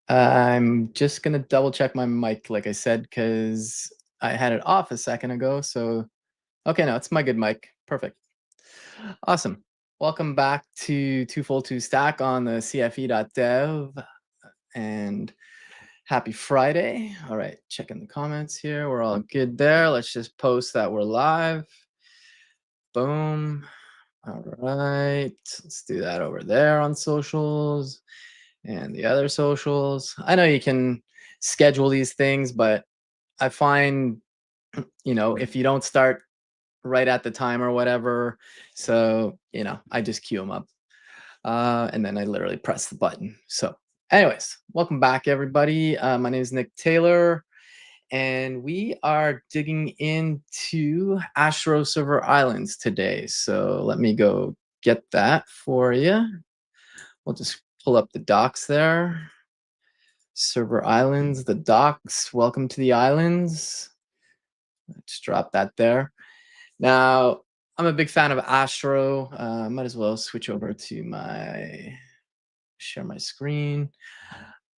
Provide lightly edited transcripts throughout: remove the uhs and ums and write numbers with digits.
I'm just gonna double check my mic, like I said, because I had it off a second ago. So, okay, no, it's my good mic. Perfect. Awesome. Welcome back to Two Full Two Stack on the CFE.dev, and happy Friday. All right, checking the comments here. We're all good there. Let's just post that we're live. Boom. All right, let's do that over there on socials and the other socials. I know you can schedule these things, but I find, if you don't start right at the time or whatever, so, I just queue them up. And then I literally press the button. So, anyways, welcome back, everybody. My name is Nick Taylor, and we are digging into Astro Server Islands today. So, let me go get that for you. We'll just pull up the docs there. Server Islands, the docs. Welcome to the islands. Let's drop that there. Now, I'm a big fan of Astro. Might as well switch over to share my screen.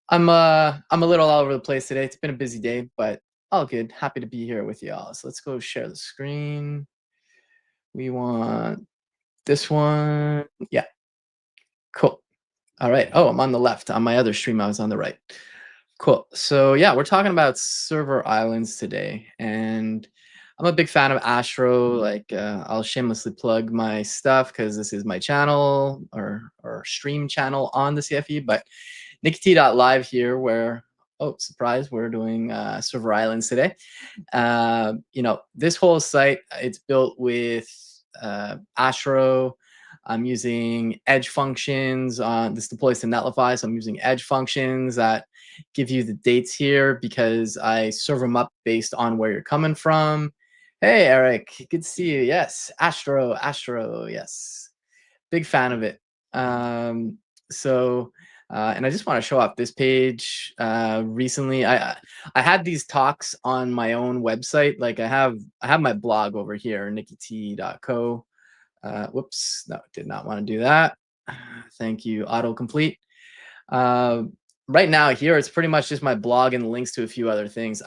I'm a little all over the place today. It's been a busy day, but all good. Happy to be here with y'all. So let's go share the screen. We want this one. Yeah, cool. All right. Oh, I'm on the left. On my other stream, I was on the right. Cool. So yeah, we're talking about server islands today, and I'm a big fan of Astro. Like, I'll shamelessly plug my stuff because this is my channel or stream channel on the CFE. But NikkiT.live here, where surprise, we're doing server islands today. This whole site, it's built with Astro. I'm using edge functions. This deploys to Netlify, so I'm using edge functions that give you the dates here because I serve them up based on where you're coming from. Hey, Eric, good to see you. Yes, Astro, yes. Big fan of it. And I just want to show off this page. Recently, I had these talks on my own website. Like I have my blog over here, nikkit.co. Whoops, no, did not want to do that. Thank you, autocomplete. Right now here, it's pretty much just my blog and links to a few other things.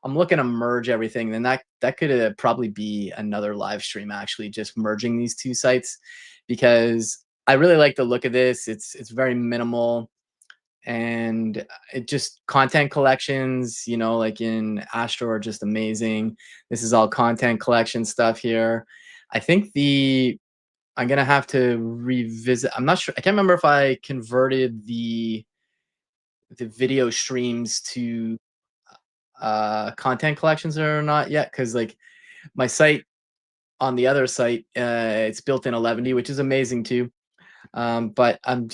I'm looking to merge everything. Then that could probably be another live stream, actually, just merging these two sites, because I really like the look of this. It's very minimal, and it just content collections, like in Astro, are just amazing. This is all content collection stuff here. I think I'm gonna have to revisit. I'm not sure. I can't remember if I converted the video streams to content collections or not yet, because like my site on the other site, it's built in 11D, which is amazing too. But I'm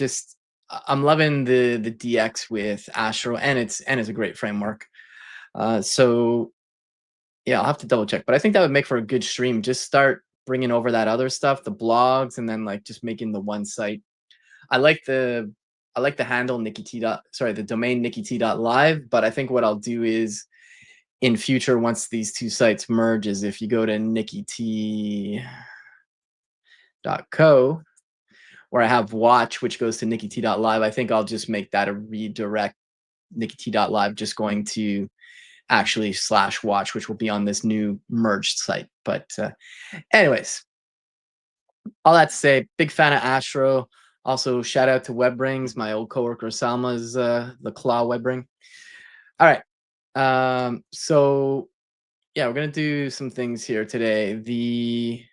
loving the DX with Astro, and it's a great framework. So yeah, I'll have to double check, but I think that would make for a good stream. Just start bringing over that other stuff, the blogs, and then like just making the one site. I like the handle the domain nikkit.live, but I think what I'll do is in future, once these two sites merge, is if you go to nikkit.co, where I have watch, which goes to nikkit.live, I think I'll just make that a redirect. nikkit.live just going to actually /watch, which will be on this new merged site. But anyways, all that to say, big fan of Astro. Also, shout out to WebRings. My old coworker Salma's the Claw WebRing. All right. So yeah, we're gonna do some things here today.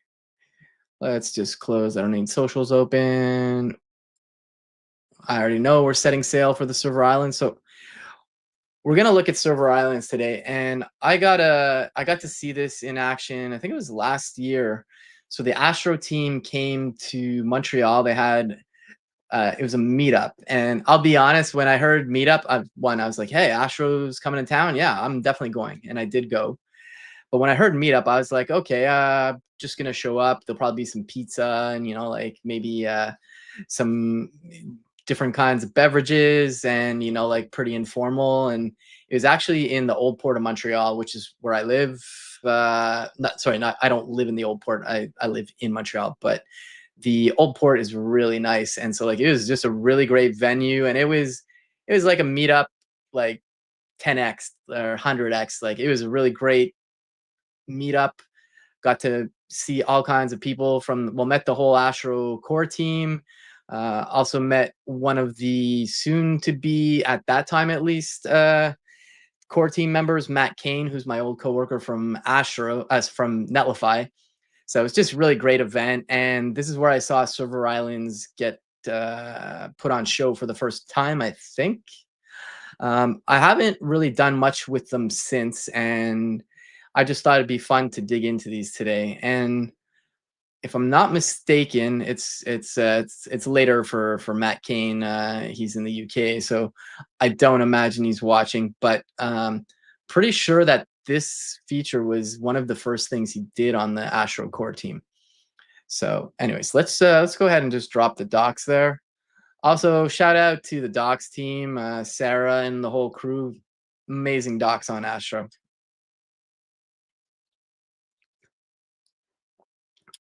Let's just close. I don't need socials open. I already know we're setting sail for the server island. So we're gonna look at server islands today, and I got to see this in action. I think it was last year. So the Astro team came to Montreal. They had it was a meetup, and I'll be honest, when I heard meetup, I was like, hey, Astro's coming to town. Yeah, I'm definitely going, and I did go. But when I heard meetup, I was like, okay, just gonna show up. There'll probably be some pizza and like maybe some different kinds of beverages, and like pretty informal. And it was actually in the old port of Montreal, which is where I live. I don't live in the old port. I live in Montreal, but the old port is really nice. And so like it was just a really great venue, and it was it was like a meetup, like 10x or 100x. Like it was a really great meetup. Got to see all kinds of people from, well, met the whole Astro core team. Also met one of the soon to be, at that time at least, core team members, Matt Kane, who's my old coworker from from Netlify. So it was just a really great event. And this is where I saw Server Islands get put on show for the first time, I think. I haven't really done much with them since, and I just thought it'd be fun to dig into these today. And if I'm not mistaken, it's later for Matt Kane. He's in the UK, so I don't imagine he's watching. But pretty sure that this feature was one of the first things he did on the Astro core team. So, anyways, let's go ahead and just drop the docs there. Also, shout out to the docs team, Sarah and the whole crew. Amazing docs on Astro.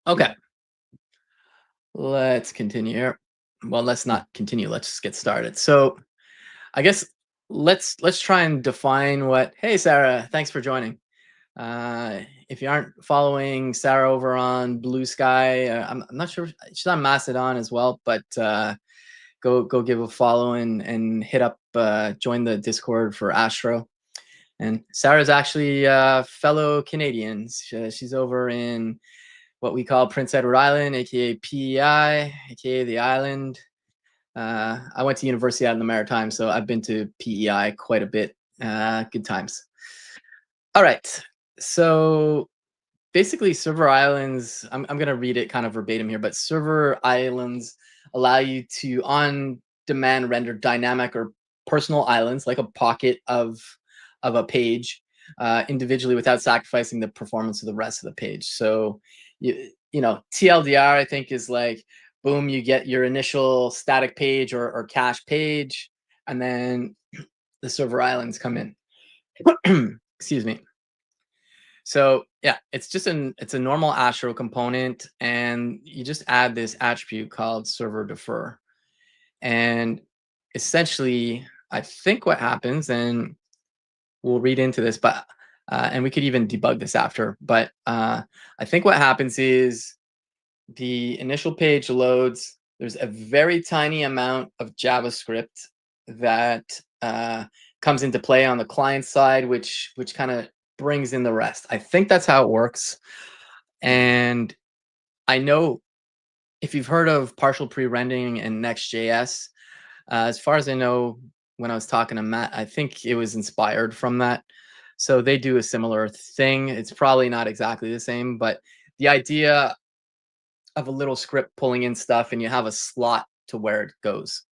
Okay, let's continue here. Well, let's not continue. Let's just get started. So, I guess let's try and define what. Hey, Sarah, thanks for joining. If you aren't following Sarah over on Blue Sky, I'm not sure she's on Mastodon as well, but go give a follow and hit up join the Discord for Astro. And Sarah's actually fellow Canadians. She's over in what we call Prince Edward Island, aka PEI, aka the island. I went to university out in the Maritime, so I've been to PEI quite a bit. Good times. All right. So basically, server islands, I'm going to read it kind of verbatim here, but server islands allow you to on demand render dynamic or personal islands, like a pocket of a page, individually without sacrificing the performance of the rest of the page. So you know, TLDR, I think, is like, boom, you get your initial static page or cache page, and then the server islands come in. Excuse me. So yeah, it's a normal Astro component, and you just add this attribute called server defer. And essentially, I think what happens, and we'll read into this, but and we could even debug this after, but I think what happens is the initial page loads. There's a very tiny amount of JavaScript that comes into play on the client side, which kind of brings in the rest. I think that's how it works. And I know if you've heard of partial pre-rendering and Next.js, as far as I know, when I was talking to Matt, I think it was inspired from that. So they do a similar thing. It's probably not exactly the same, but the idea of a little script pulling in stuff and you have a slot to where it goes.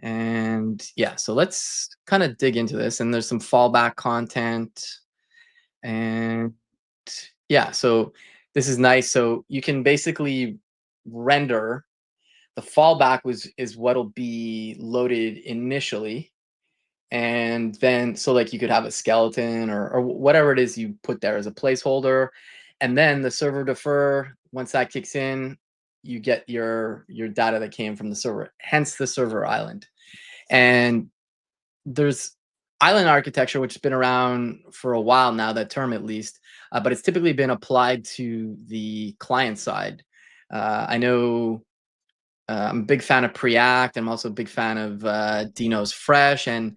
And yeah, so let's kind of dig into this. And there's some fallback content. And yeah, so this is nice. So you can basically render. The fallback is what'll be loaded initially. And then, so like you could have a skeleton or whatever it is you put there as a placeholder. And then the server defer, once that kicks in, you get your data that came from the server, hence the server island. And there's island architecture, which has been around for a while now, that term at least, but it's typically been applied to the client side. I know I'm a big fan of Preact. I'm also a big fan of Dino's Fresh, and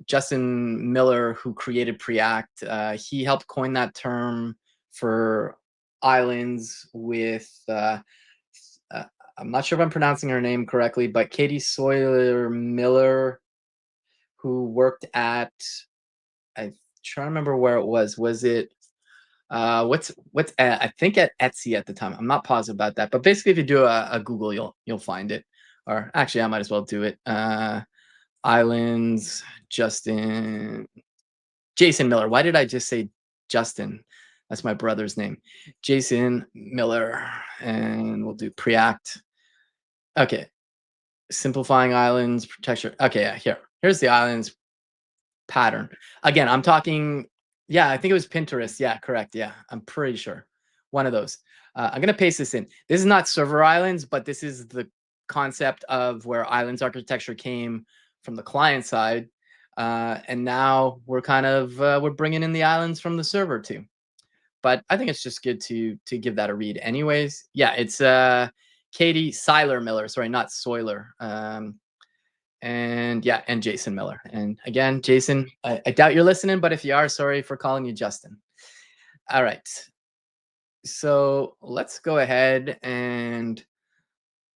Justin Miller, who created Preact, he helped coin that term for islands with, I'm not sure if I'm pronouncing her name correctly, but Katie Sawyer Miller, who worked at, I'm trying to remember where it was. Was it, what's I think at Etsy at the time. I'm not positive about that, but basically if you do a Google, you'll find it. Or actually I might as well do it. Islands, Jason Miller. Why did I just say Justin? That's my brother's name. Jason Miller. And we'll do Preact. Okay. Simplifying islands, protection. Okay, yeah, here's the islands pattern. Again, I'm talking, yeah, I think it was Pinterest. Yeah, correct. Yeah, I'm pretty sure. One of those. I'm going to paste this in. This is not server islands, but this is the concept of where islands architecture came from the client side, and now we're kind of we're bringing in the islands from the server too. But I think it's just good to give that a read, anyways. Yeah, it's Katie Seiler Miller. Sorry, not Soiler. And yeah, and Jason Miller. And again, Jason, I doubt you're listening, but if you are, sorry for calling you Justin. All right. So let's go ahead and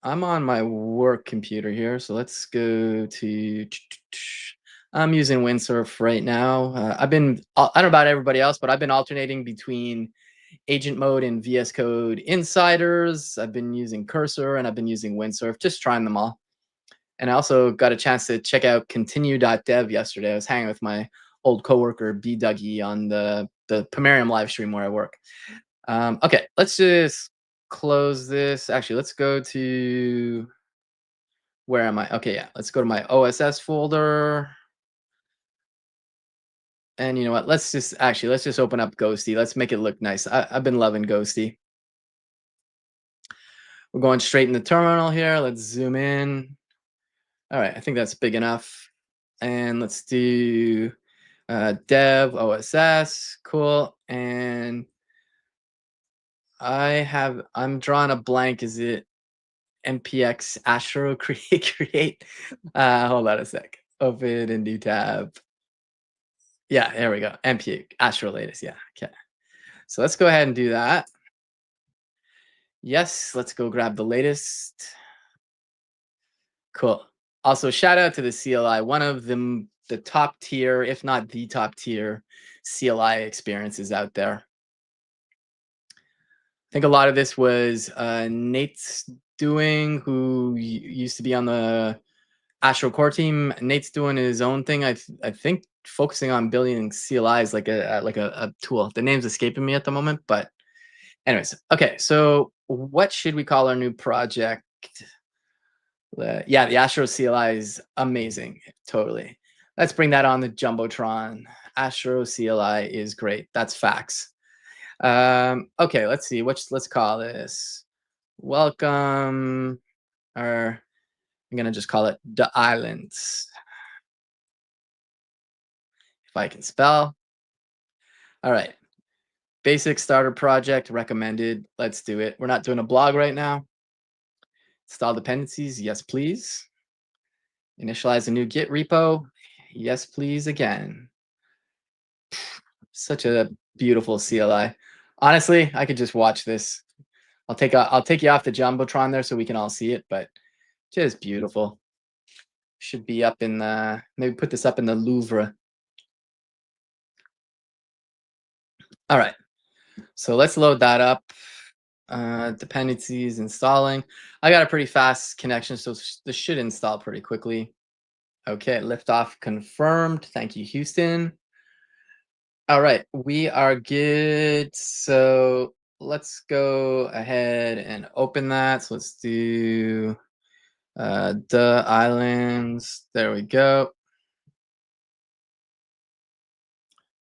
I'm on my work computer here. So let's go to. I'm using Windsurf right now. I don't know about everybody else, but I've been alternating between agent mode and VS Code insiders. I've been using Cursor and I've been using Windsurf, just trying them all. And I also got a chance to check out continue.dev yesterday. I was hanging with my old coworker B Dougie on the Pomerium live stream where I work. Okay, let's just close this. Actually, let's go to where am I? Okay, yeah, let's go to my OSS folder. And you know what? Let's just open up Ghosty. Let's make it look nice. I've been loving Ghosty. We're going straight in the terminal here. Let's zoom in. All right, I think that's big enough. And let's do dev OSS. Cool. And I'm drawing a blank. Is it npx Astro create? Hold on a sec. Open a new tab. Yeah, there we go. npx Astro latest. Yeah. Okay. So let's go ahead and do that. Yes, let's go grab the latest. Cool. Also, shout out to the CLI, one of the top tier, if not the top tier CLI experiences out there. I think a lot of this was Nate's doing, who used to be on the Astro core team. Nate's doing his own thing. I think focusing on building CLIs like a tool. The name's escaping me at the moment, but anyways, okay. So what should we call our new project? Yeah, the Astro CLI is amazing. Totally. Let's bring that on the Jumbotron. Astro CLI is great. That's facts. Okay, let's see. Let's call this welcome, or I'm gonna just call it the islands. If I can spell. All right. Basic starter project recommended. Let's do it. We're not doing a blog right now. Install dependencies. Yes, please. Initialize a new Git repo. Yes, please again. Such a beautiful CLI. Honestly, I could just watch this. I'll take you off the Jumbotron there so we can all see it, but just beautiful. Should be up in the, maybe put this up in the Louvre. All right. So let's load that up. Dependencies installing. I got a pretty fast connection, so this should install pretty quickly. Okay, liftoff confirmed. Thank you, Houston. All right, we are good. So let's go ahead and open that. So let's do the islands. There we go.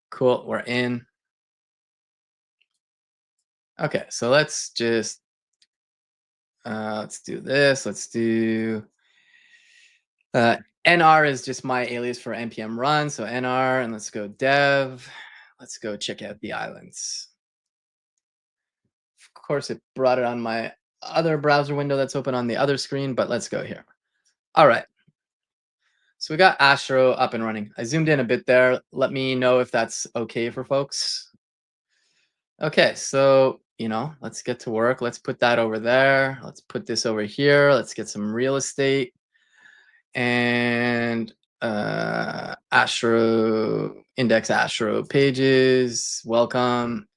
Cool, we're in. Okay, so let's just let's do this. Let's do nr is just my alias for npm run. So nr, and let's go dev. Let's go check out the islands. Of course, it brought it on my other browser window that's open on the other screen, but let's go here. All right. So we got Astro up and running. I zoomed in a bit there. Let me know if that's okay for folks. Okay, so, let's get to work. Let's put that over there. Let's put this over here. Let's get some real estate. And Astro, index Astro pages. Welcome.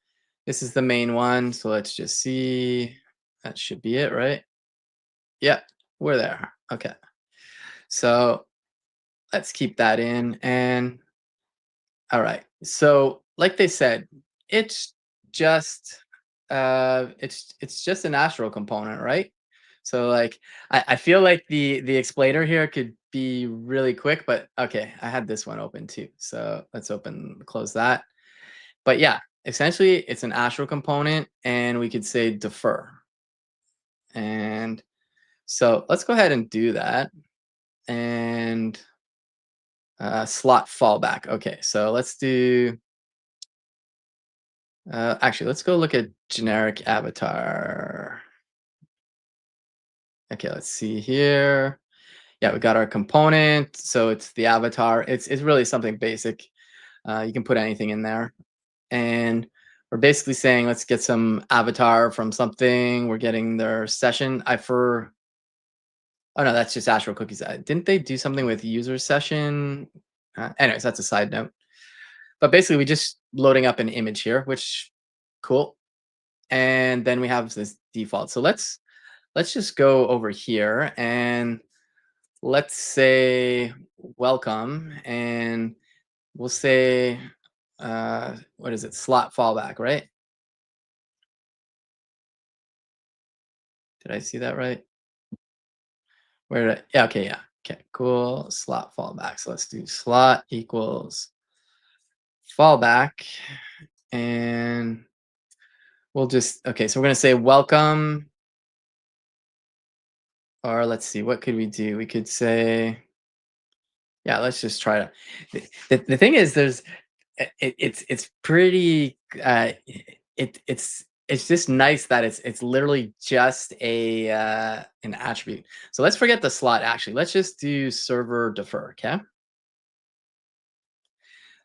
This is the main one. So let's just see. That should be it, right? Yeah, we're there. Okay. So let's keep that in. And all right. So like they said, it's just it's just an Astro component, right? So like I feel like the explainer here could be really quick, but okay, I had this one open too. So let's close that. But yeah, essentially it's an Astro component, and we could say defer. And so let's go ahead and do that. And slot fallback. Okay, so let's do. Actually, let's go look at generic avatar. Okay, let's see here. Yeah, we got our component. So it's the avatar. It's really something basic. You can put anything in there, and we're basically saying let's get some avatar from something. We're getting their session. I for Oh no, that's just Astro cookies. Didn't they do something with user session? Anyways, that's a side note. But basically, we just loading up an image here, which cool. And then we have this default. So let's just go over here and let's say welcome, and we'll say what is it? Slot fallback, right? Did I see that right? Where did I, yeah, okay, yeah. Okay, cool. Slot fallback. So let's do slot equals fallback, and we'll just okay, so we're gonna say welcome, or let's see, what could we do? We could say, yeah, let's just try to. The thing is, it's pretty. It's just nice that it's literally just a an attribute. So let's forget the slot. Actually, let's just do server defer. Okay,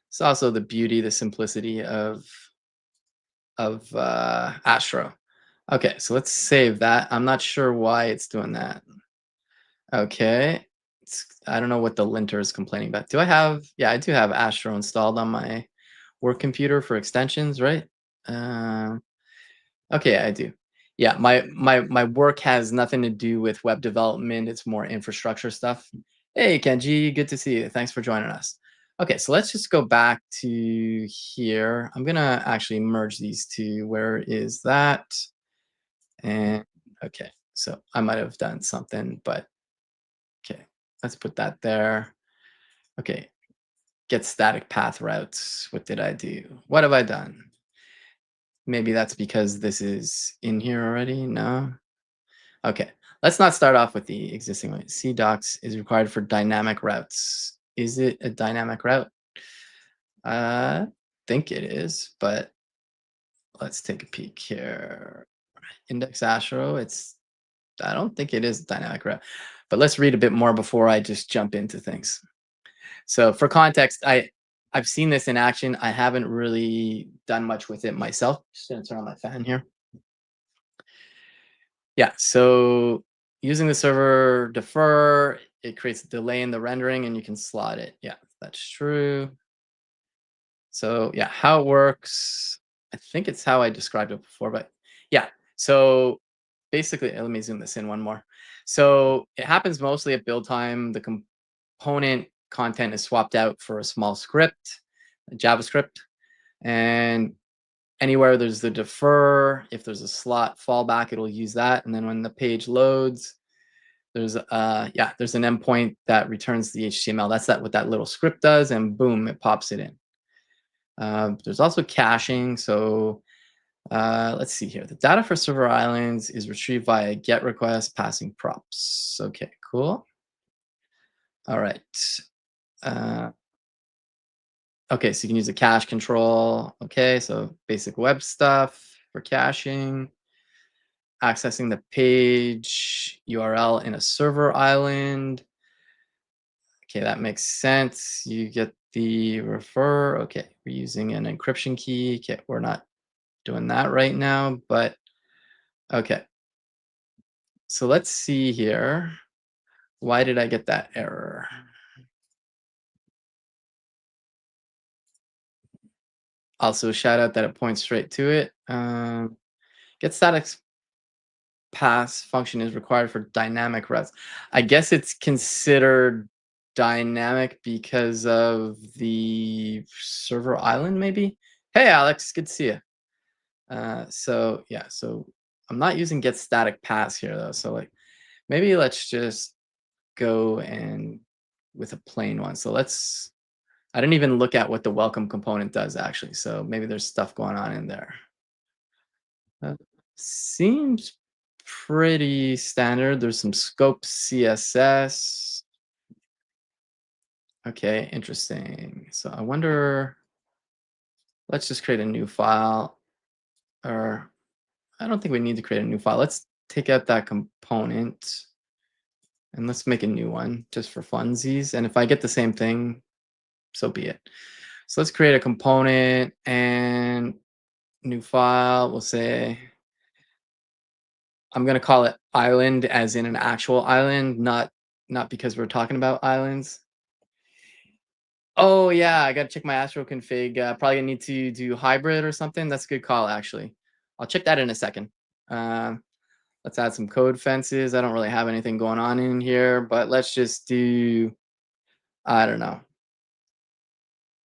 it's also the beauty, the simplicity of Astro. Okay, so let's save that. I'm not sure why it's doing that. Okay. I don't know what the linter is complaining about. Do I have, yeah, I do have Astro installed on my work computer for extensions, right? Uh, okay, I do. Yeah, my work has nothing to do with web development. It's more infrastructure stuff. Hey, Kenji, good to see you. Thanks for joining us. Okay, so let's just go back to here. I'm gonna actually merge these two. Where is that? And okay, so I might have done something, but okay, let's put that there. Okay, get static path routes. What did I do? What have I done? Maybe that's because this is in here already. No. Okay, let's not start off with the existing one. CDocs is required for dynamic routes. Is it a dynamic route? I think it is, but let's take a peek here. Index Astro. I don't think it is a dynamic route, but let's read a bit more before I just jump into things. So for context, I've seen this in action. I haven't really done much with it myself. Just gonna turn on my fan here. Yeah, so using the server defer, it creates a delay in the rendering and you can slot it. Yeah, that's true. So yeah, how it works, I think it's how I described it before, but yeah. So basically, let me zoom this in one more. So it happens mostly at build time. The component content is swapped out for a small script, a JavaScript, and anywhere there's the defer, if there's a slot fallback, it'll use that. And then when the page loads, there's an endpoint that returns the HTML. That's what that little script does, and boom, it pops it in. There's also caching. So let's see here. The data for Server Islands is retrieved via GET request passing props. Okay, cool. All right. Uh, okay, so you can use a cache control. Okay, so basic web stuff for caching. Accessing the page URL in a server island. Okay, that makes sense. You get the refer. Okay, we're using an encryption key. Okay, we're not doing that right now, but okay. So let's see here. Why did I get that error? Also, shout out that it points straight to it. Get static pass function is required for dynamic routes. I guess it's considered dynamic because of the server island, maybe. Hey, Alex, good to see you. So yeah, so I'm not using get static pass here though. So like, maybe let's just go and with a plain one. So let's. I didn't even look at what the welcome component does actually. So maybe there's stuff going on in there. Uh, Seems pretty standard. There's some scope CSS. Okay, interesting. So I wonder, let's just create a new file, or I don't think we need to create a new file. Let's take out that component and let's make a new one just for funsies. And if I get the same thing, so be it. So let's create a component and new file. We'll say, I'm going to call it island as in an actual island, not because we're talking about islands. Oh yeah, I gotta check my Astro config. Probably gonna need to do hybrid or something. That's a good call, actually. I'll check that in a second. Um, let's add some code fences. I don't really have anything going on in here, but let's just do, I don't know.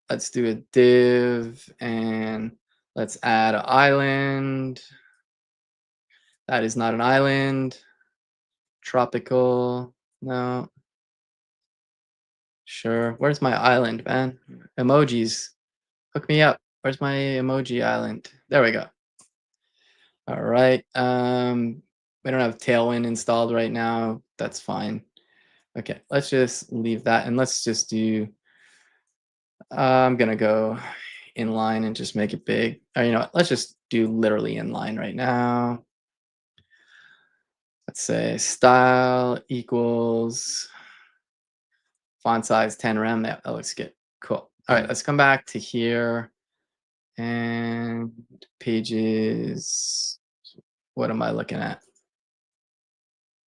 Let's do a div and let's add an island. That is not an island. Tropical. No. Sure. Where's my island, man? Emojis. Hook me up. Where's my emoji island? There we go. All right. We don't have Tailwind installed right now. That's fine. Okay, let's just leave that and let's just do, I'm gonna go inline and just make it big. Or you know what? Let's just do literally inline right now. Let's say style equals font size 10 rem. Yeah, that looks good. Cool. All right, let's come back to here and pages. What am I looking at?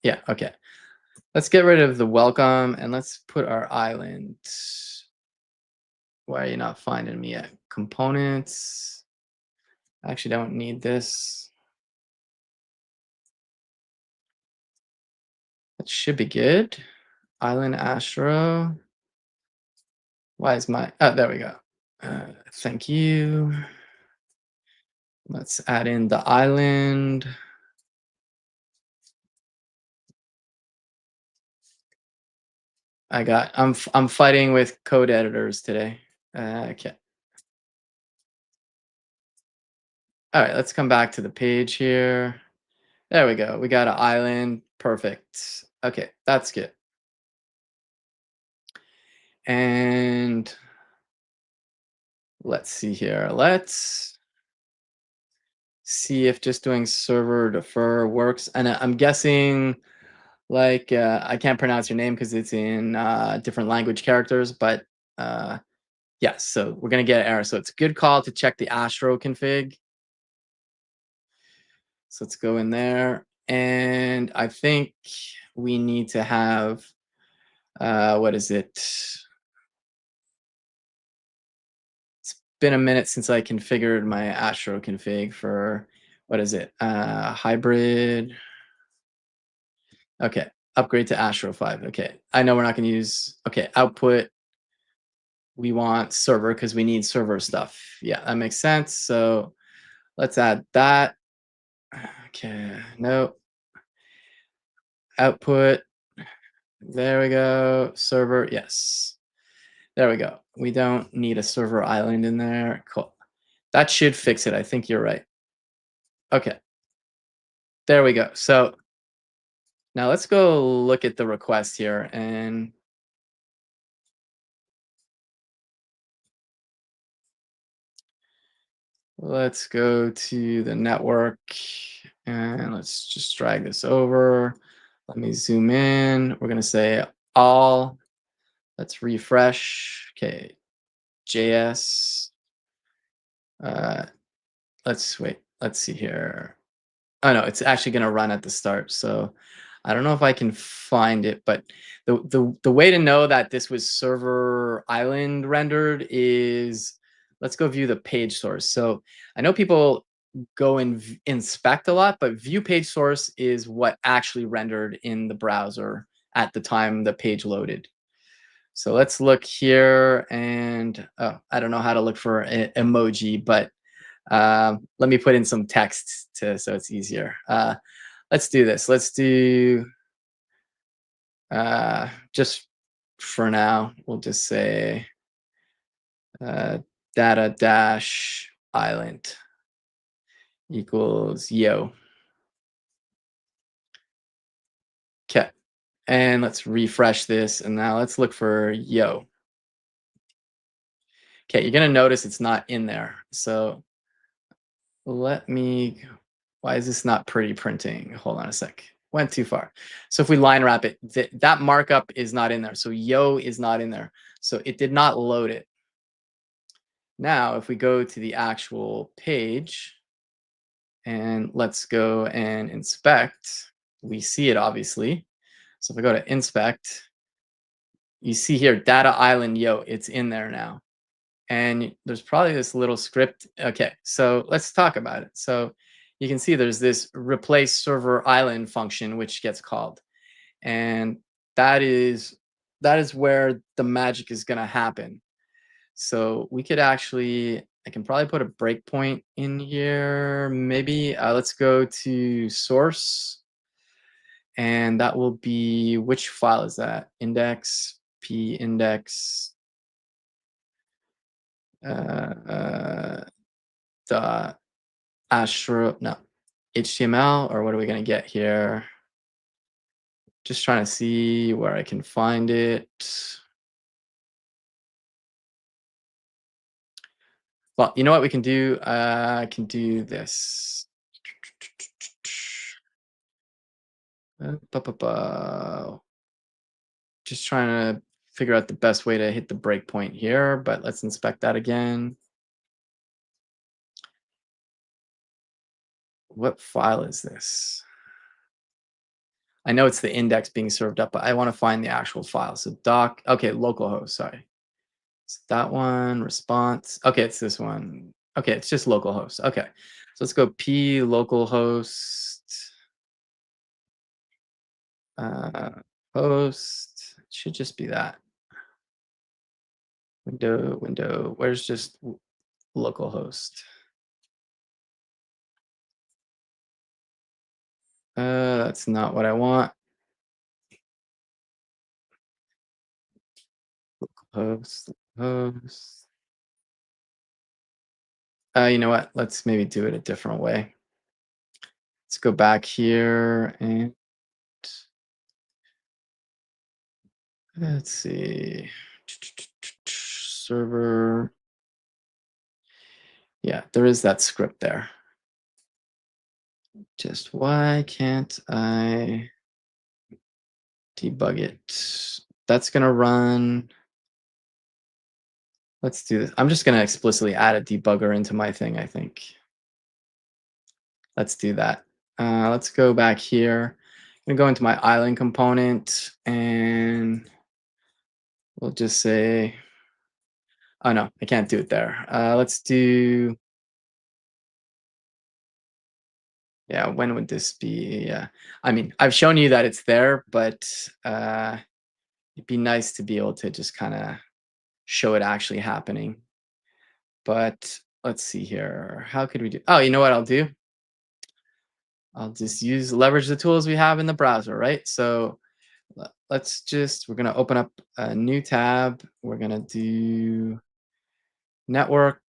Yeah, okay. Let's get rid of the welcome and let's put our island. Why are you not finding me at components? I actually don't need this. That should be good. Island Astro. Why is my, oh, there we go. Thank you. Let's add in the island. I'm fighting with code editors today. Okay. All right, let's come back to the page here. There we go. We got an island. Perfect. Okay, that's good. And let's see here. Let's see if just doing server defer works. And I'm guessing, like, I can't pronounce your name because it's in different language characters, but yes, so we're going to get an error. So it's a good call to check the Astro config. So let's go in there. And I think we need to have, what is it? It's been a minute since I configured my Astro config for, what is it? Hybrid. Okay, upgrade to Astro 5. Okay, I know we're not going to use, okay, output. We want server because we need server stuff. Yeah, that makes sense. So let's add that. Okay, no. Output. There we go. Server, yes. There we go. We don't need a server island in there. Cool. That should fix it. I think you're right. Okay. There we go. So now let's go look at the request here and let's go to the network and let's just drag this over. Let me zoom in. We're going to say all. Let's refresh. Okay. JS. Uh, let's wait. Let's see here. Oh no, it's actually going to run at the start. So I don't know if I can find it, but the way to know that this was server island rendered is, let's go view the page source. So I know people go and inspect a lot, but view page source is what actually rendered in the browser at the time the page loaded. So let's look here and, oh, I don't know how to look for an emoji, but let me put in some text so it's easier. Let's do this. Let's do, just for now, we'll just say data dash island equals yo. Okay. And let's refresh this. And now let's look for yo. Okay, you're gonna notice it's not in there. So let me, why is this not pretty printing? Hold on a sec. Went too far. So if we line wrap it, that markup is not in there. So yo is not in there. So it did not load it. Now, if we go to the actual page and let's go and inspect, we see it obviously. So if I go to inspect, you see here, data island yo, it's in there now. And there's probably this little script. Okay, so let's talk about it. So you can see there's this replace server island function which gets called, and that is where the magic is going to happen. So we could actually, I can probably put a breakpoint in here. Maybe let's go to source, and that will be, which file is that? Index p index dot Astro, no, HTML, or what are we going to get here? Just trying to see where I can find it. Well, you know what we can do? I can do this. Just trying to figure out the best way to hit the breakpoint here, but let's inspect that again. What file is this? I know it's the index being served up, but I want to find the actual file. So doc, okay, localhost, sorry. It's that one, response. Okay, it's this one. Okay, it's just localhost. Okay, so let's go p localhost uh, host. It should just be that. Window. Where's just localhost? That's not what I want. Host. You know what? Let's maybe do it a different way. Let's go back here and let's see. Server. Yeah, there is that script there. Just why can't I debug it? That's going to run. Let's do this. I'm just going to explicitly add a debugger into my thing, I think. Let's do that. Let's go back here. I'm going to go into my island component, and we'll just say, oh no, I can't do it there. Let's do, yeah, when would this be? Yeah, I mean, I've shown you that it's there, but it'd be nice to be able to just kind of show it actually happening. But let's see here. How could we do? Oh, you know what I'll do? I'll just leverage the tools we have in the browser, right? So let's just, we're going to open up a new tab. We're going to do network.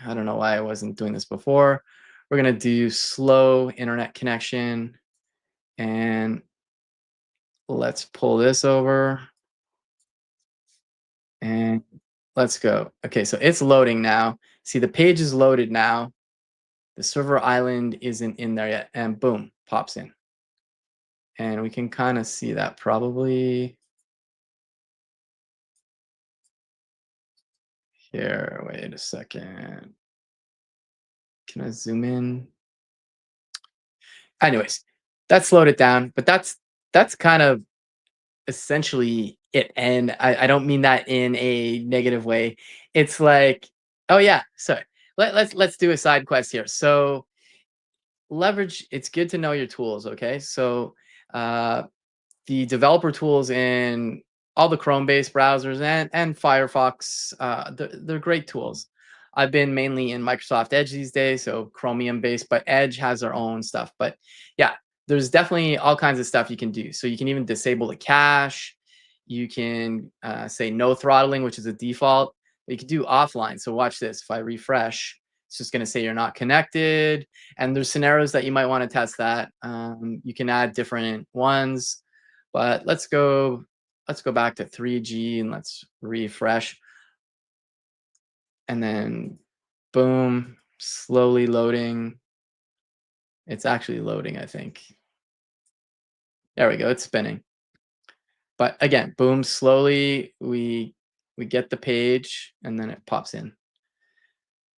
I don't know why I wasn't doing this before. We're going to do slow internet connection. And let's pull this over. And let's go. Okay, so it's loading now. See, the page is loaded now. The server island isn't in there yet, and boom, pops in. And we can kind of see that probably here. Wait a second. Can I zoom in? Anyways, that slowed it down, but that's kind of essentially it. And I don't mean that in a negative way. It's like, oh yeah, sorry. Let's do a side quest here. So leverage, it's good to know your tools, okay? So the developer tools in all the Chrome-based browsers and Firefox, they're great tools. I've been mainly in Microsoft Edge these days, so Chromium-based, but Edge has their own stuff. But yeah, there's definitely all kinds of stuff you can do. So you can even disable the cache. You can say no throttling, which is a default. But you can do offline. So watch this. If I refresh, it's just going to say you're not connected. And there's scenarios that you might want to test that. You can add different ones. But let's go back to 3G and let's refresh. and then boom, slowly loading. It's actually loading, I think. There we go. It's spinning. But again, boom, slowly we get the page and then it pops in.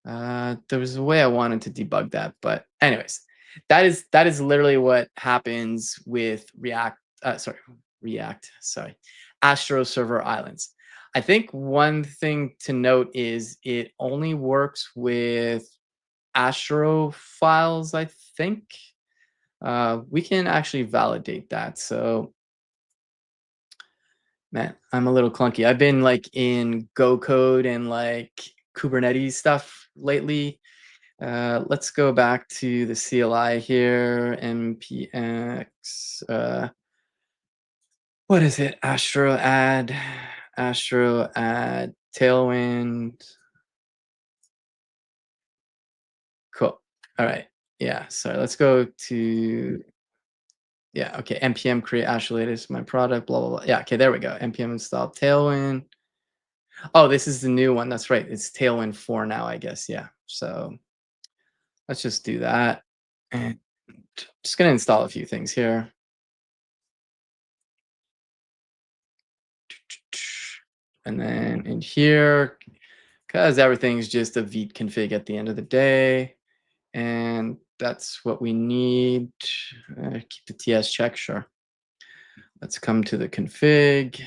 There was a way I wanted to debug that, but anyways, that is literally what happens with React, sorry, Astro Server Islands. I think one thing to note is it only works with Astro files, I think. We can actually validate that. So, man, I'm a little clunky. I've been like in Go code and like Kubernetes stuff lately. Let's go back to the CLI here, npx. What is it? Astro add Tailwind. Cool. All right. Yeah. Sorry. Let's go to, yeah. Okay. npm create Astro latest my product. Blah blah blah. Yeah. Okay. There we go. npm install Tailwind. Oh, this is the new one. That's right. It's Tailwind 4 now, I guess. Yeah. So let's just do that. And just gonna install a few things here. And then in here, because everything's just a Vite config at the end of the day. And that's what we need. Keep the TS check, sure. Let's come to the config.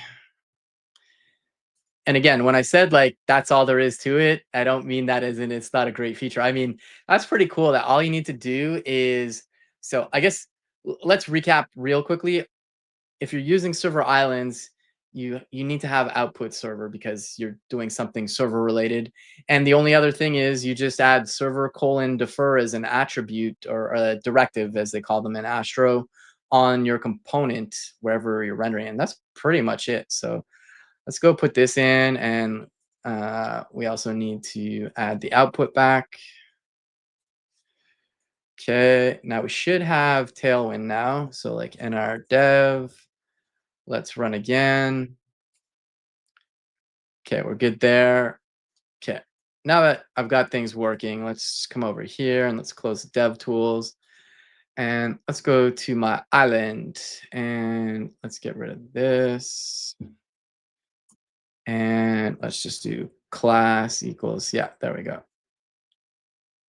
And again, when I said like that's all there is to it, I don't mean that as in it's not a great feature. I mean, that's pretty cool that all you need to do is, so I guess let's recap real quickly. If you're using Server Islands, you need to have output server because you're doing something server related. And the only other thing is you just add server colon defer as an attribute or a directive as they call them in Astro on your component wherever you're rendering. And that's pretty much it. So let's go put this in, and we also need to add the output back. Okay, now we should have Tailwind now. So like nr dev, let's run again. Okay, we're good there. Okay, now that I've got things working, let's come over here and let's close the dev tools. And let's go to my island and let's get rid of this. And let's just do class equals, yeah, there we go.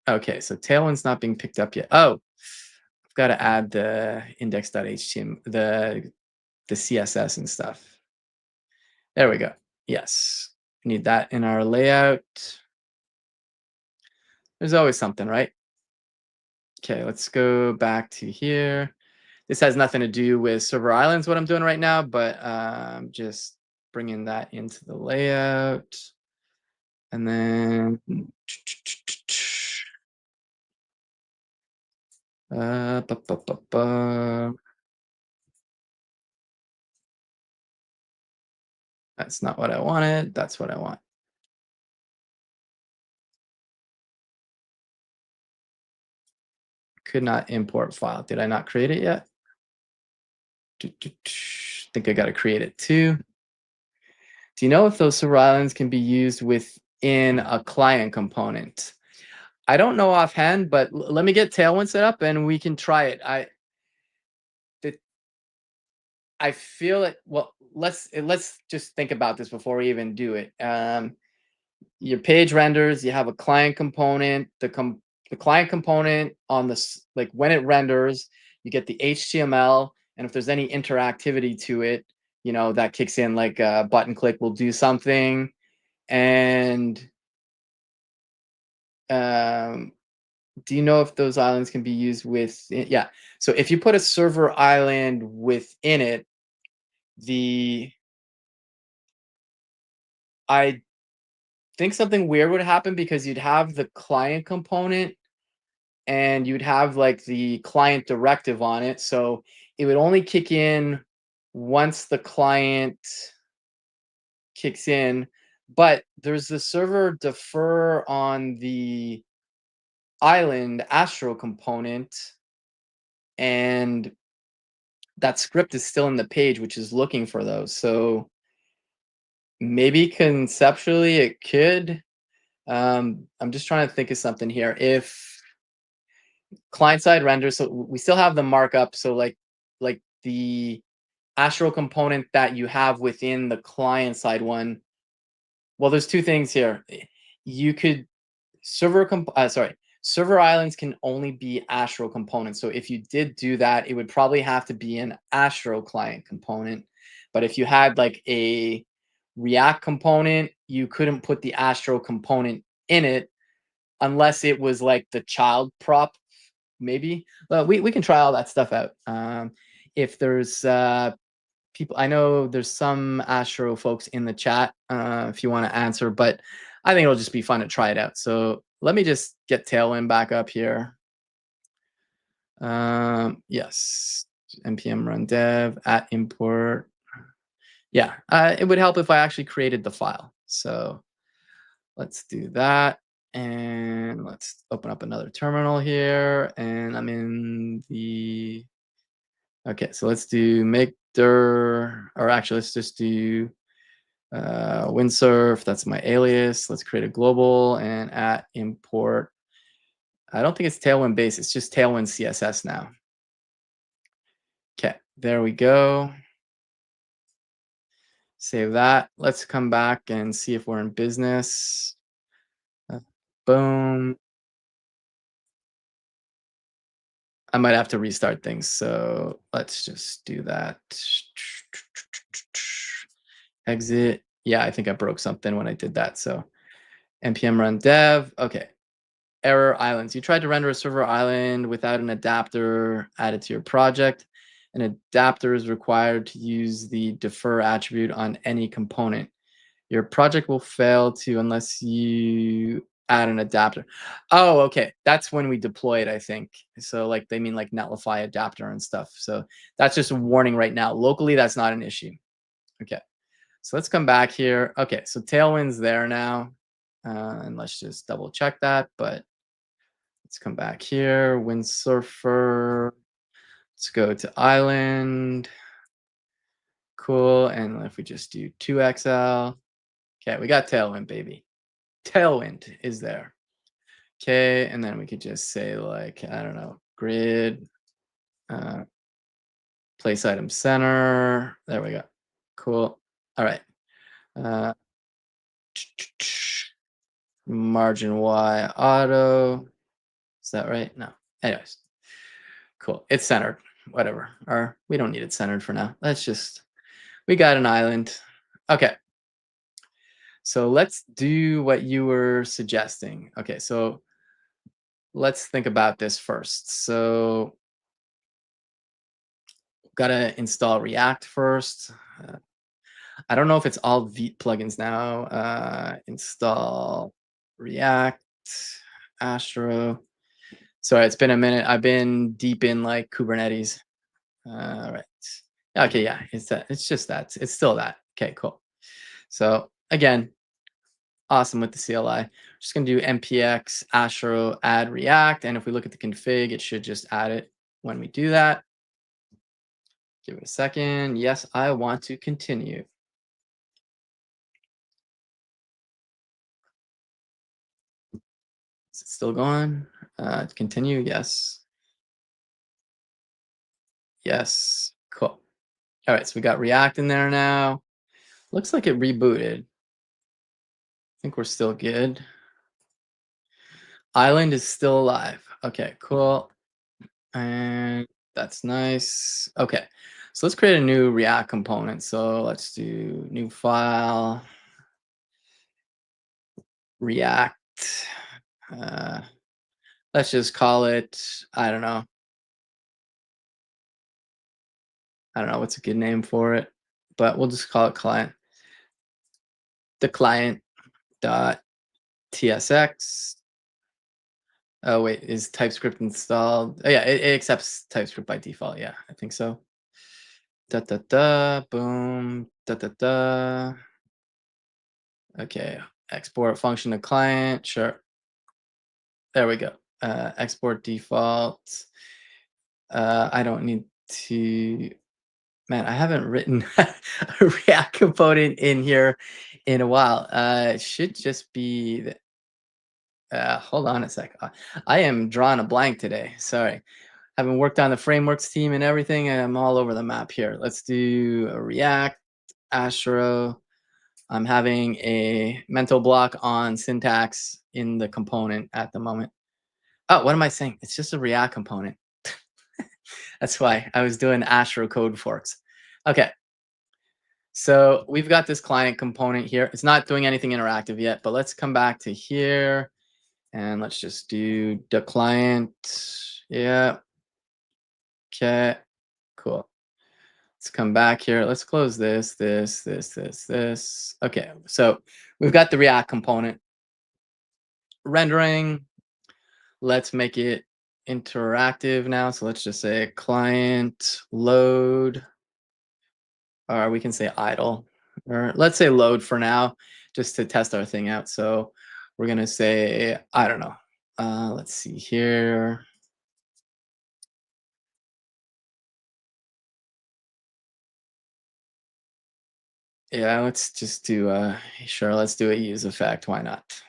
Okay, so Tailwind's not being picked up yet. Oh, I've got to add the index.html, the CSS and stuff. There we go. Yes, need that in our layout. There's always something, right? Okay, let's go back to here. This has nothing to do with Server Islands, what I'm doing right now, but I'm just bringing that into the layout. And then ba, ba, ba, ba. That's not what I wanted. That's what I want. Could not import file. Did I not create it yet? Think I got to create it too. Do you know if those Server Islands can be used within a client component? I don't know offhand, but let me get Tailwind set up and we can try it. I feel it. Well, let's just think about this before we even do it. Your page renders. You have a client component. The client component on this, like when it renders, you get the HTML, and if there's any interactivity to it, that kicks in. Like a button click will do something, and do you know if those islands can be used with? Yeah. So if you put a server island within it, I think something weird would happen because you'd have the client component and you'd have like the client directive on it. So it would only kick in once the client kicks in. But there's the server defer on the island Astro component, and that script is still in the page, which is looking for those. So maybe conceptually it could. I'm just trying to think of something here. If client side render, so we still have the markup. So like the Astro component that you have within the client side one. Well, there's two things here. You could server islands can only be Astro components. So if you did do that, it would probably have to be an Astro client component. But if you had like a React component, you couldn't put the Astro component in it unless it was like the child prop, maybe. Well, we can try all that stuff out. If there's people, I know there's some Astro folks in the chat if you want to answer, but I think it'll just be fun to try it out. So let me just get Tailwind back up here. Yes, npm run dev at import. Yeah, it would help if I actually created the file. So let's do that. And let's open up another terminal here. And I'm in the, okay, so let's do make dir, or actually let's just do windsurf. That's my alias. Let's create a global and at import. I don't think it's Tailwind base. It's just Tailwind CSS now. Okay, there we go. Save that. Let's come back and see if we're in business. Boom. I might have to restart things. So let's just do that. Exit. Yeah, I think I broke something when I did that. So npm run dev. Okay. Error islands. You tried to render a server island without an adapter added to your project. An adapter is required to use the defer attribute on any component. Your project will fail to unless you add an adapter. Oh, okay. That's when we deploy it, I think. So like they mean like netlify adapter and stuff. So that's just a warning right now. Locally, that's not an issue. Okay. So let's come back here. Okay. So Tailwind's there now. And let's just double check that. But let's come back here. Windsurfer. Let's go to island. Cool. And if we just do 2XL. Okay, we got Tailwind, baby. Tailwind is there. Okay, and then we could just say like, I don't know, grid, uh, place item center. There we go. Cool. All right. Uh, margin Y auto. Is that right? No. Anyways, cool. It's centered. Whatever. Or we don't need it centered for now. Let's just, we got an island. Okay. So let's do what you were suggesting. Okay, so let's think about this first. So gotta install React first. I don't know if it's all Vite plugins now. Install React, Astro. Sorry, it's been a minute. I've been deep in like Kubernetes. All right. Okay, yeah, it's that. It's just that. It's still that. Okay, cool. So again, awesome with the CLI. Just gonna do npx Astro add React, and if we look at the config, it should just add it when we do that. Give it a second. Yes, I want to continue. Is it still going? Continue, yes. Yes, cool. All right, so we got React in there now. Looks like it rebooted. I think we're still good. Island is still alive. Okay, cool. And that's nice. Okay, so let's create a new React component. So let's do new file, React. Uh, let's just call it, I don't know. I don't know what's a good name for it, but we'll just call it client. The client dot tsx. Oh wait, is TypeScript installed? Oh yeah, it accepts TypeScript by default. Yeah, I think so. Da da da, boom, da da da. Okay, export function to client. Sure. There we go. Export default. I don't need to. Man, I haven't written a React component in here in a while. It should just be Hold on a sec. I am drawing a blank today. Sorry. Having worked on the frameworks team and everything, I'm all over the map here. Let's do a React, Astro. I'm having a mental block on syntax in the component at the moment. Oh, what am I saying? It's just a React component. That's why I was doing Astro code forks. Okay, so we've got this client component here. It's not doing anything interactive yet, but let's come back to here and let's just do the client. Yeah, okay, cool. Let's come back here. Let's close this. Okay, so we've got the React component rendering. Let's make it interactive now. So let's just say client load, or we can say idle, or let's say load for now, just to test our thing out. So we're gonna say, I don't know. Let's see here. Yeah, let's just do sure, let's do a use effect. Why not?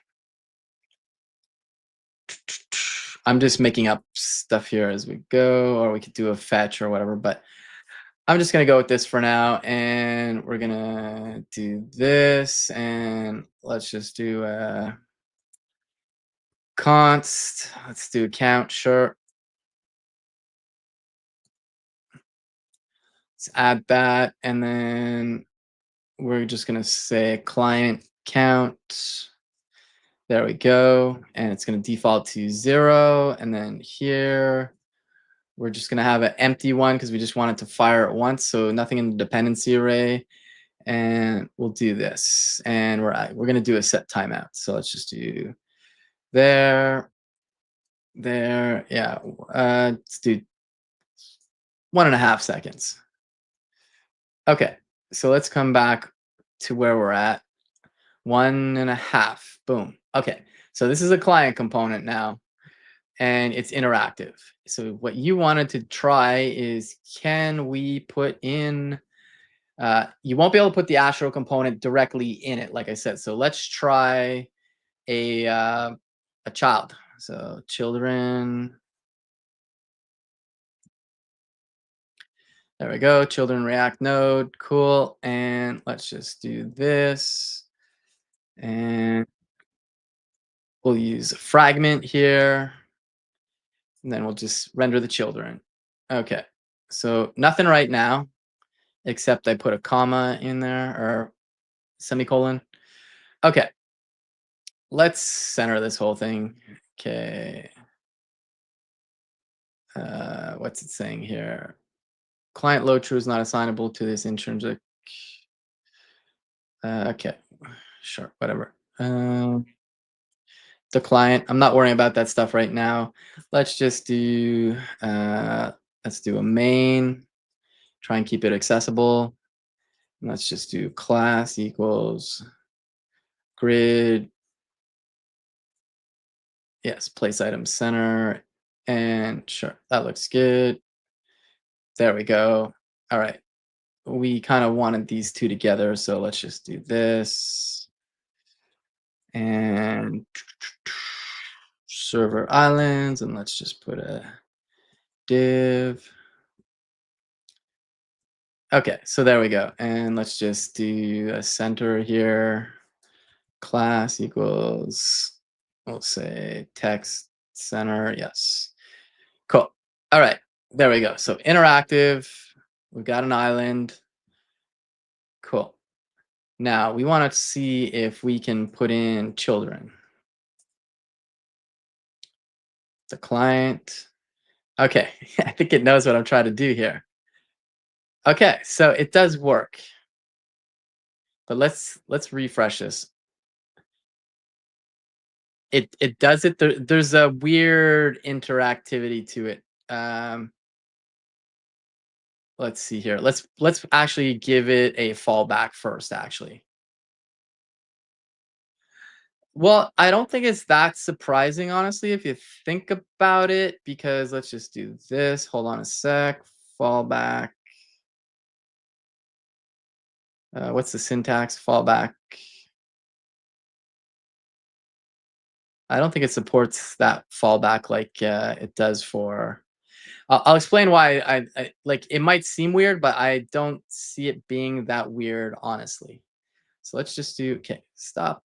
I'm just making up stuff here as we go, or we could do a fetch or whatever, but I'm just gonna go with this for now, and we're gonna do this, and let's just do a const. Let's do count, sure. Let's add that, and then we're just gonna say client count. There we go, and it's gonna default to 0, and then here we're just gonna have an empty one because we just want it to fire at once, so nothing in the dependency array. And we'll do this, and we're gonna do a set timeout. So let's just do there, there, yeah. Let's do 1.5 seconds. Okay, so let's come back to where we're at. 1.5. Boom. Okay, so this is a client component now, and it's interactive. So what you wanted to try is, can we put in you won't be able to put the Astro component directly in it, like I said. So let's try a child. So children. There we go. Children React node. Cool. And let's just do this. And we'll use a fragment here. And then we'll just render the children. Okay. So nothing right now, except I put a comma in there or semicolon. Okay. Let's center this whole thing. Okay. What's it saying here? Client load true is not assignable to this intrinsic. Okay, sure, whatever. The client, I'm not worrying about that stuff right now. Let's just do, let's do a main, try and keep it accessible. Let's just do class equals grid. Yes, place item center. And sure, that looks good. There we go. All right. We kind of wanted these two together, so let's just do this. And server islands, and let's just put a div. Okay, so there we go. And let's just do a center here. Class equals, we'll say text center. Yes. Cool. All right, there we go. So interactive, we've got an island. Cool. Now we want to see if we can put in children. The client. Okay, I think it knows what I'm trying to do here. Okay, so it does work. But let's refresh this. It does it. There's a weird interactivity to it. Let's see here. Let's actually give it a fallback first, actually. Well, I don't think it's that surprising, honestly, if you think about it, because let's just do this. Hold on a sec. Fallback. What's the syntax? Fallback. I don't think it supports that fallback like it does for. I'll explain why. I like it might seem weird, but I don't see it being that weird, honestly. So let's just do okay. Stop.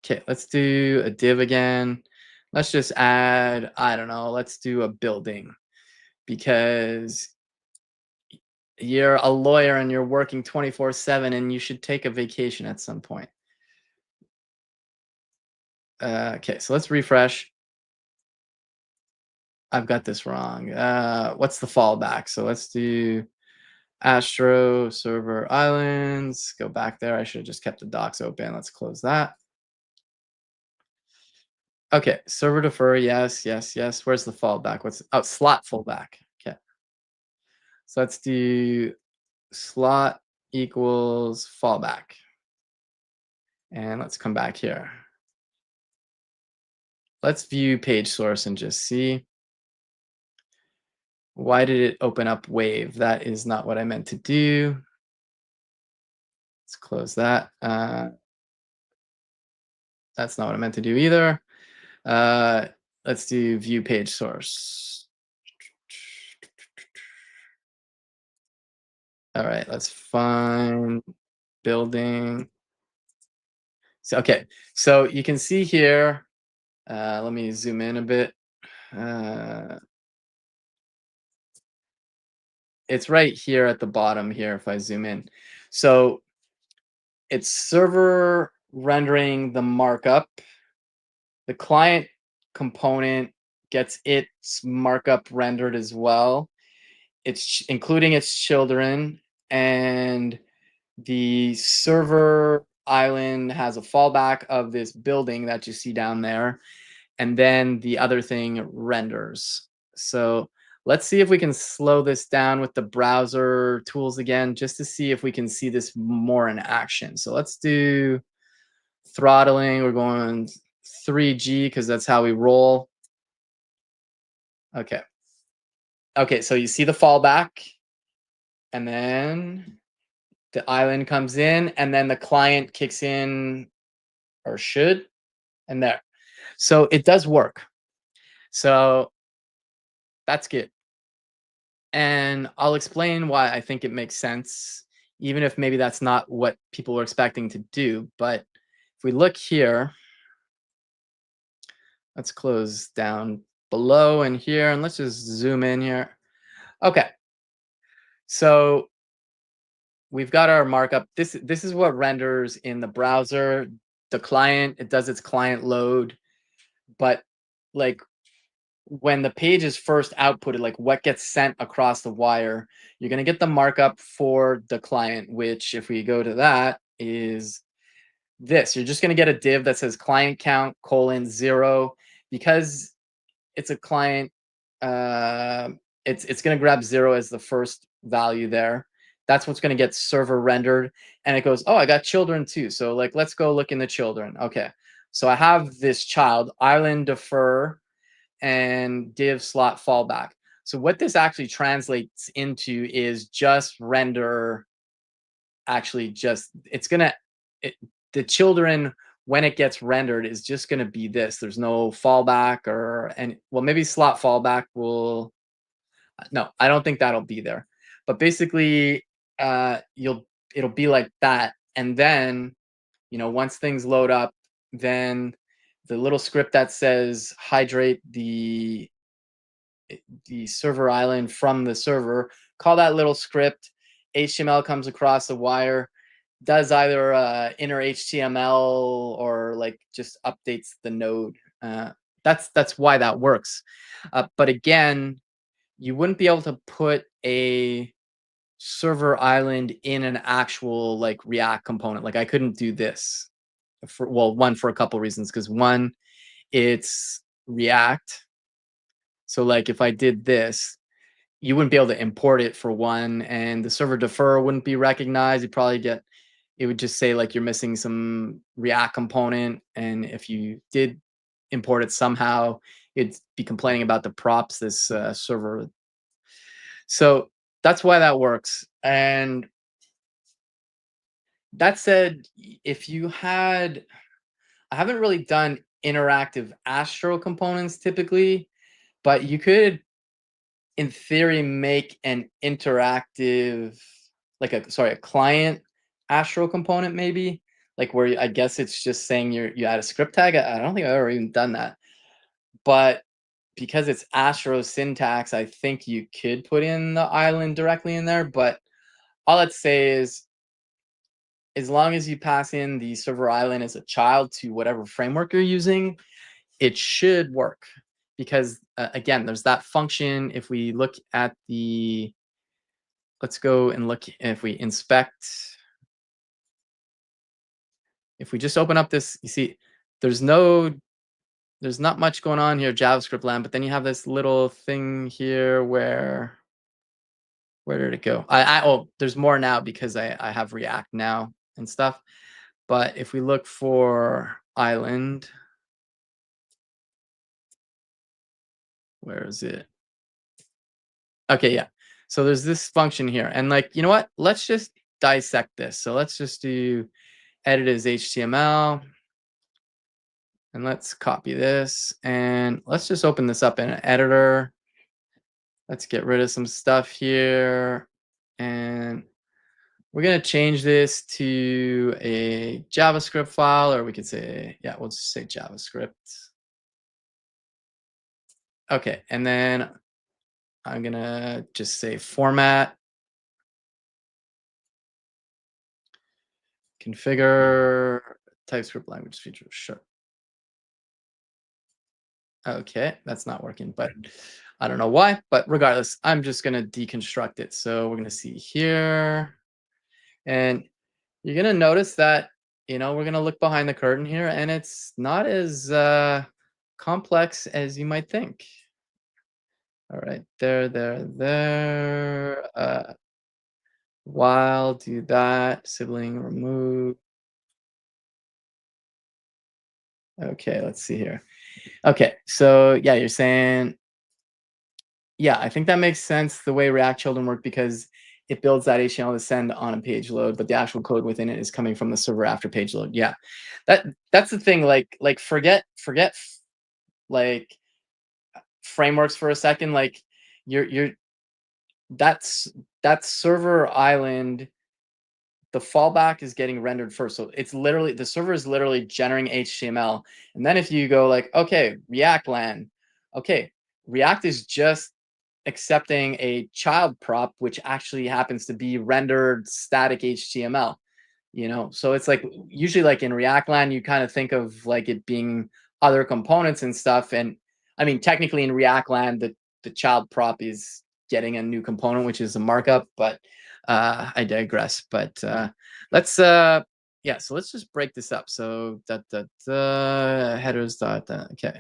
Okay, let's do a div again. Let's just add. I don't know. Let's do a building because you're a lawyer and you're working 24/7, and you should take a vacation at some point. Okay, so let's refresh. I've got this wrong. What's the fallback? So let's do Astro Server Islands. Go back there. I should have just kept the docs open. Let's close that. Okay, server defer. Yes, yes, yes. Where's the fallback? What's slot fallback? Okay, so let's do slot equals fallback, and let's come back here. Let's view page source and just see. Why did it open up wave? That is not what I meant to do. Let's close that. That's not what I meant to do either. Uh, let's do view page source. All right, let's find building. So, okay, so you can see here, let me zoom in a bit. Uh, it's right here at the bottom here if I zoom in. So it's server rendering the markup. The client component gets its markup rendered as well. It's including its children, and the server island has a fallback of this building that you see down there, and then the other thing renders. So let's see if we can slow this down with the browser tools again, just to see if we can see this more in action. So let's do throttling. We're going 3G because that's how we roll. Okay. Okay, so you see the fallback, and then the island comes in, and then the client kicks in, or should, and there. So it does work. So that's good. And I'll explain why I think it makes sense, even if maybe that's not what people were expecting to do. But if we look here, let's close down below and here, and let's just zoom in here. Okay. So we've got our markup. This is what renders in the browser. The client, it does its client load, but like when the page is first outputted, like what gets sent across the wire, you're going to get the markup for the client, which if we go to that is this. You're just going to get a div that says client count colon 0 because it's a client. uh it's going to grab 0 as the first value there. That's what's going to get server rendered, and it goes, oh, I got children too, so like let's go look in the children. Okay, so I have this child island defer and div slot fallback. So what this actually translates into is just render. Actually, just it's gonna it, the children, when it gets rendered, is just gonna be this. There's no fallback, or and well, maybe slot fallback will. No, I don't think that'll be there. But basically, you'll it'll be like that, and then once things load up, then the little script that says hydrate the server island from the server, call that little script. HTML comes across the wire, does either inner HTML or like just updates the node. That's why that works. But again, you wouldn't be able to put a server island in an actual like React component. Like I couldn't do this for, well, one, for a couple reasons, because one, it's React. So like if I did this, you wouldn't be able to import it for one, and the server defer wouldn't be recognized. You'd probably get, it would just say like you're missing some React component, and if you did import it somehow, it'd be complaining about the props this server. So that's why that works. And that said, if you had, I haven't really done interactive Astro components typically, but you could, in theory, make an interactive, like a client Astro component maybe, like where I guess it's just saying you add a script tag. I don't think I've ever even done that, but because it's Astro syntax, I think you could put in the island directly in there. But all I'd say is, as long as you pass in the server island as a child to whatever framework you're using, it should work. Because again, there's that function. If we look at the, let's go and look, if we inspect, if we just open up this, you see, there's no, there's not much going on here, JavaScript land, but then you have this little thing here where did it go? Oh, there's more now because I have React now and stuff. But if we look for island, where is it? Okay, yeah. So there's this function here. And like, you know what? Let's just dissect this. So let's just do edit as HTML. And let's copy this. And let's just open this up in an editor. Let's get rid of some stuff here. And we're going to change this to a JavaScript file, or we could say, yeah, we'll just say JavaScript. Okay, and then I'm going to just say format, configure, TypeScript language feature, sure. Okay, that's not working, but I don't know why, but regardless, I'm just going to deconstruct it. So we're going to see here, and you're going to notice that, we're going to look behind the curtain here, and it's not as complex as you might think. All right, there. While do that, sibling remove. Okay, let's see here. Okay, so yeah, you're saying, yeah, I think that makes sense the way React Children work, because it builds that HTML to send on a page load, but the actual code within it is coming from the server after page load. Yeah, that's the thing. Like forget like frameworks for a second. Like you're that's that server island, the fallback is getting rendered first. So it's literally, the server is literally generating HTML. And then if you go like, okay, React land, okay, React is just accepting a child prop, which actually happens to be rendered static HTML. So it's like, usually like in React land, you kind of think of like it being other components and stuff. And I mean, technically in React land, the child prop is getting a new component, which is a markup, but I digress. But let's yeah, so let's just break this up. So headers okay.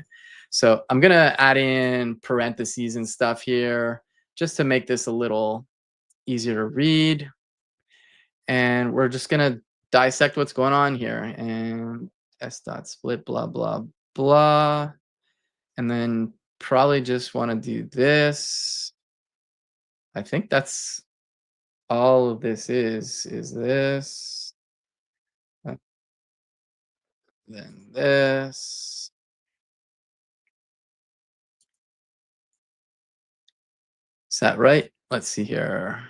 So I'm gonna add in parentheses and stuff here just to make this a little easier to read. And we're just gonna dissect what's going on here. And s.split blah blah blah. And then probably just want to do this. I think that's all of this is this, uh, then this. Is that right? Let's see here.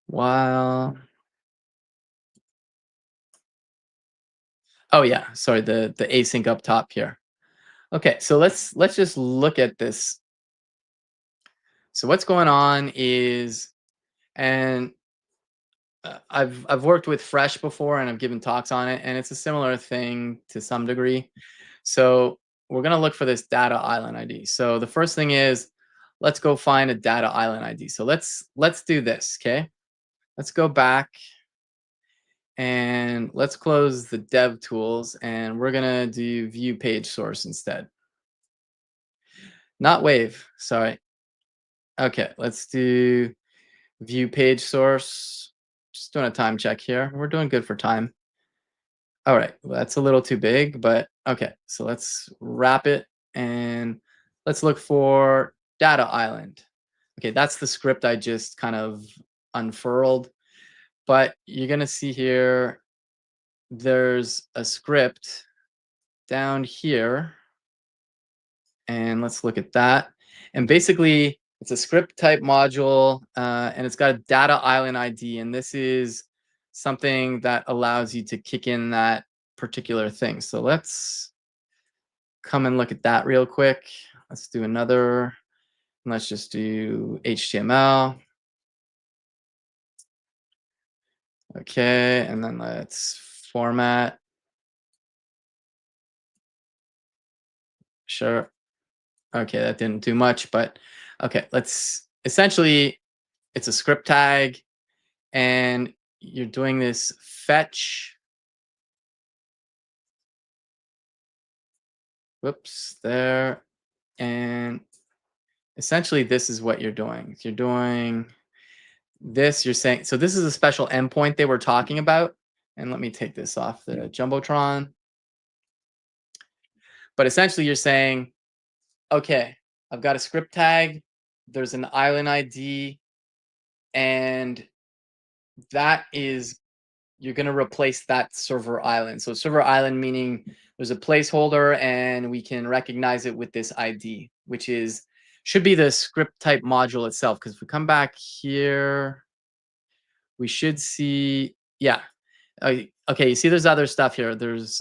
While, oh yeah, sorry, the async up top here. Okay, so let's just look at this. So what's going on is, and I've worked with Fresh before, and I've given talks on it, and it's a similar thing to some degree. So we're gonna look for this data island ID. So the first thing is, let's go find a data island ID. So let's do this. Okay, let's go back and let's close the dev tools, and we're gonna do view page source instead. Not wave. Sorry. Okay, let's do view page source. Just doing a time check here. We're doing good for time. All right, well, that's a little too big, but okay. So let's wrap it and let's look for data island. Okay, that's the script I just kind of unfurled, but you're gonna see here, there's a script down here, and let's look at that. And basically, it's a script type module, and it's got a data island ID, and this is something that allows you to kick in that particular thing. So let's come and look at that real quick. Let's do another. Let's just do HTML. Okay, and then let's format. Sure. Okay, that didn't do much, but okay, let's essentially it's a script tag and you're doing this fetch. Whoops, there. And essentially this is what you're doing. You're doing this, you're saying, so this is a special endpoint they were talking about. And let me take this off the Jumbotron. But essentially you're saying, okay, I've got a script tag, there's an island ID, and that is you're going to replace that server island. So server island meaning there's a placeholder and we can recognize it with this ID, which is should be the script type module itself. Because if we come back here, we should see, yeah. Okay, you see there's other stuff here. There's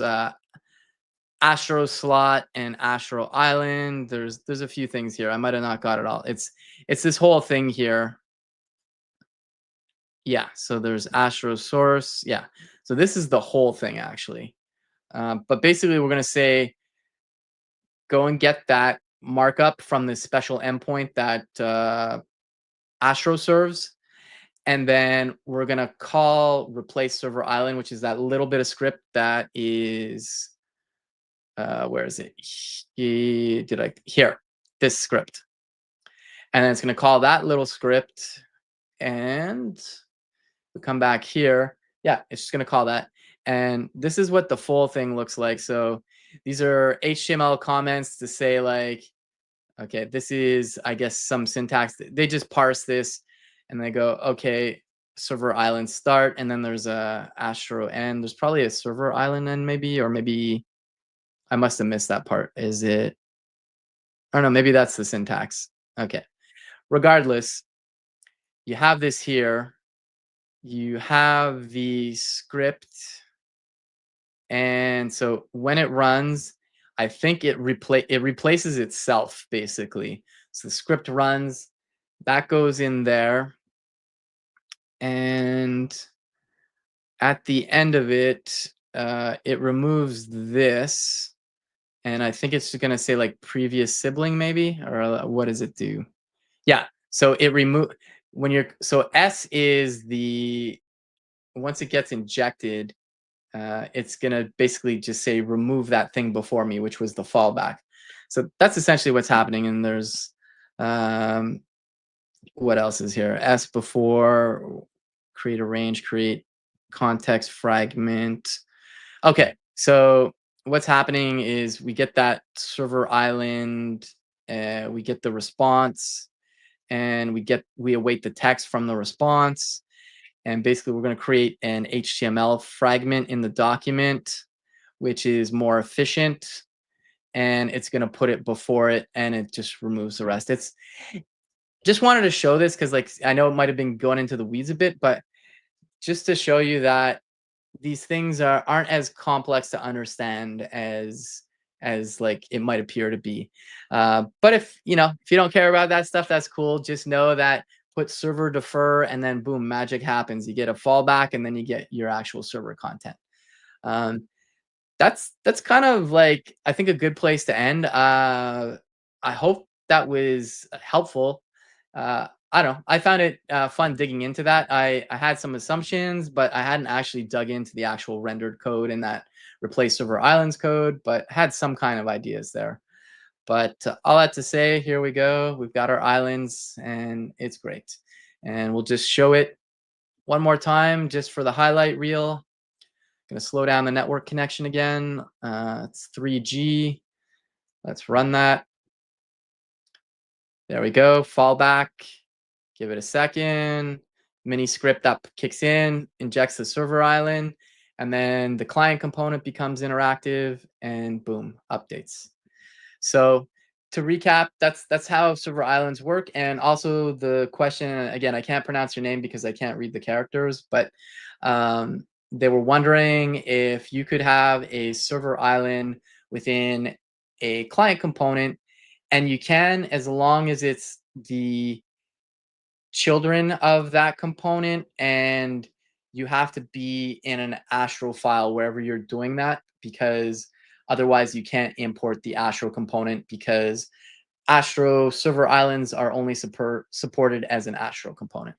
Astro slot and Astro Island. There's a few things here. I might have not got it all. It's this whole thing here. Yeah, so there's Astro source. Yeah, so this is the whole thing actually. But basically, we're going to say go and get that markup from this special endpoint that Astro serves. And then we're going to call replace server island, which is that little bit of script that is, where is it? Here, this script. And then it's going to call that little script. And we come back here. Yeah, it's just going to call that. And this is what the full thing looks like. So these are HTML comments to say like, okay, this is, I guess, some syntax. They just parse this and they go, okay, server island start. And then there's a Astro end. There's probably a server island end maybe, or maybe I must have missed that part. Is it? I don't know. Maybe that's the syntax. Okay. Regardless, you have this here. You have the script. And so when it runs, I think it replaces itself basically. So the script runs, that goes in there, and at the end of it, it removes this, and I think it's going to say like previous sibling maybe, or what does it do? Yeah, so it remove when you're so S is the once it gets injected, it's going to basically just say remove that thing before me, which was the fallback. So that's essentially what's happening. And there's what else is here? S before, create a range, create context fragment. Okay, so what's happening is we get that server island, we get the response, and we await the text from the response. And basically, we're going to create an HTML fragment in the document, which is more efficient. And it's going to put it before it, and it just removes the rest. It's just wanted to show this because, like, I know it might have been going into the weeds a bit, but just to show you that these things aren't as complex to understand as like it might appear to be. But if you know if you don't care about that stuff, that's cool. Just know that put server defer and then boom, magic happens. You get a fallback and then you get your actual server content. Um, that's kind of like I think a good place to end. I hope that was helpful. I don't know. I found it fun digging into that. I had some assumptions, but I hadn't actually dug into the actual rendered code in that replace server islands code, but had some kind of ideas there. But all that to say, here we go. We've got our islands and it's great. And we'll just show it one more time just for the highlight reel. Going to slow down the network connection again. It's 3G. Let's run that. There we go. Fallback. Give it a second. Mini script that kicks in, injects the server island. and then the client component becomes interactive, and boom, updates. So to recap, that's how Server Islands work. And also the question again, I can't pronounce your name because I can't read the characters, but they were wondering if you could have a server island within a client component, and you can as long as it's the children of that component, and you have to be in an Astro file wherever you're doing that, because otherwise you can't import the Astro component, because Astro Server Islands are only supported as an Astro component.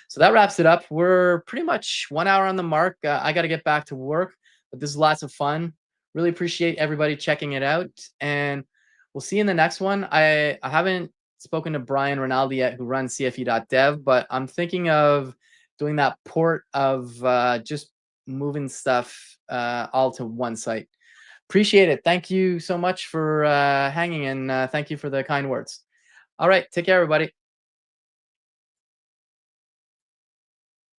So that wraps it up. We're pretty much 1 hour on the mark. I got to get back to work, but this is lots of fun. Really appreciate everybody checking it out, and we'll see you in the next one. I haven't spoken to Brian Rinaldi yet, who runs CFE.dev, but I'm thinking of doing that port of just moving stuff all to one site. Appreciate it. Thank you so much for hanging, and thank you for the kind words. All right, take care, everybody.